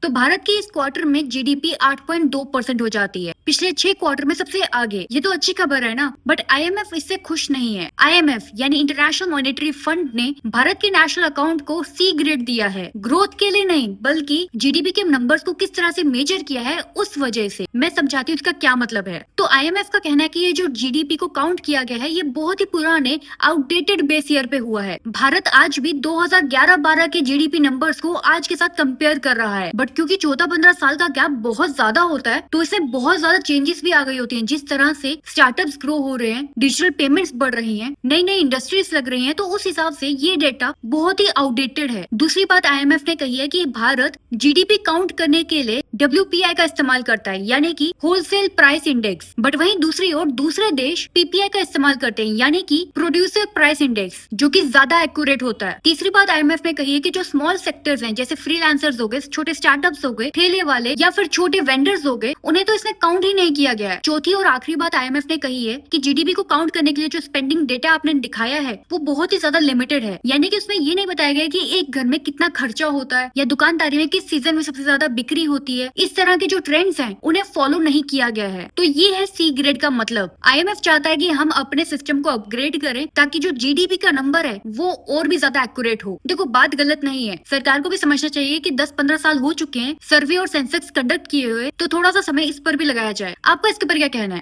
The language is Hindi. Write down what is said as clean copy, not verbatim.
तो भारत के इस क्वार्टर में जीडीपी 8.2% हो जाती है, पिछले 6 क्वार्टर में सबसे आगे। ये तो अच्छी खबर है ना, बट आईएमएफ इससे खुश नहीं है। आईएमएफ यानी इंटरनेशनल मॉनेटरी फंड ने भारत के नेशनल अकाउंट को सी ग्रेड दिया है, ग्रोथ के लिए नहीं बल्कि जीडीपी के नंबर्स को किस तरह से मेजर किया है उस वजह से। मैं समझाती हूँ इसका क्या मतलब है। तो आईएमएफ का कहना है कि ये जो जीडीपी को काउंट किया गया है ये बहुत ही पुराने आउटडेटेड बेस ईयर पे हुआ है। भारत आज भी 2011-12 के जीडीपी नंबर्स को आज के साथ कंपेयर कर रहा है, बट क्योंकि 14-15 साल का गैप बहुत ज्यादा होता है तो इससे बहुत ज्यादा चेंजेस भी आ गई होती हैं। जिस तरह से स्टार्टअप्स ग्रो हो रहे हैं, डिजिटल पेमेंट्स बढ़ रही हैं, नई नई इंडस्ट्रीज लग रही हैं, तो उस हिसाब से ये डेटा बहुत ही आउटडेटेड है। दूसरी बात आईएमएफ ने कही है कि भारत जीडीपी काउंट करने के लिए डब्ल्यूपीआई का इस्तेमाल करता है, यानी कि होलसेल प्राइस इंडेक्स। बट वहीं दूसरी ओर दूसरे देश पीपीआई का इस्तेमाल करते हैं, यानी कि प्रोड्यूसर प्राइस इंडेक्स, जो कि ज्यादा एक्यूरेट होता है। तीसरी बात आईएमएफ ने कही है कि जो स्मॉल सेक्टर्स हैं, जैसे फ्रीलांसर्स हो गए, छोटे स्टार्टअप्स हो गए, ठेले वाले या फिर छोटे वेंडर्स हो गए, उन्हें तो इसमें काउंट ही नहीं किया गया है। चौथी और आखिरी बात आईएमएफ ने कही है कि जीडीपी को काउंट करने के लिए जो स्पेंडिंग डेटा आपने दिखाया है वो बहुत ही ज्यादा लिमिटेड है, यानी कि उसमें ये नहीं बताया गया कि एक घर में कितना खर्चा होता है या दुकानदारी में किस सीजन में सबसे ज्यादा बिक्री होती है। इस तरह के जो ट्रेंड्स हैं उन्हें फॉलो नहीं किया गया है। तो ये है सी ग्रेड का मतलब। आईएमएफ चाहता है कि हम अपने सिस्टम को अपग्रेड करें ताकि जो जीडीपी का नंबर है वो और भी ज्यादा एक्यूरेट हो। देखो बात गलत नहीं है, सरकार को भी समझना चाहिए कि 10-15 साल हो चुके हैं सर्वे और सेंसेक्स कंडक्ट किए हुए, तो थोड़ा सा समय इस पर भी लगाया जाए। आपका इसके ऊपर क्या कहना है?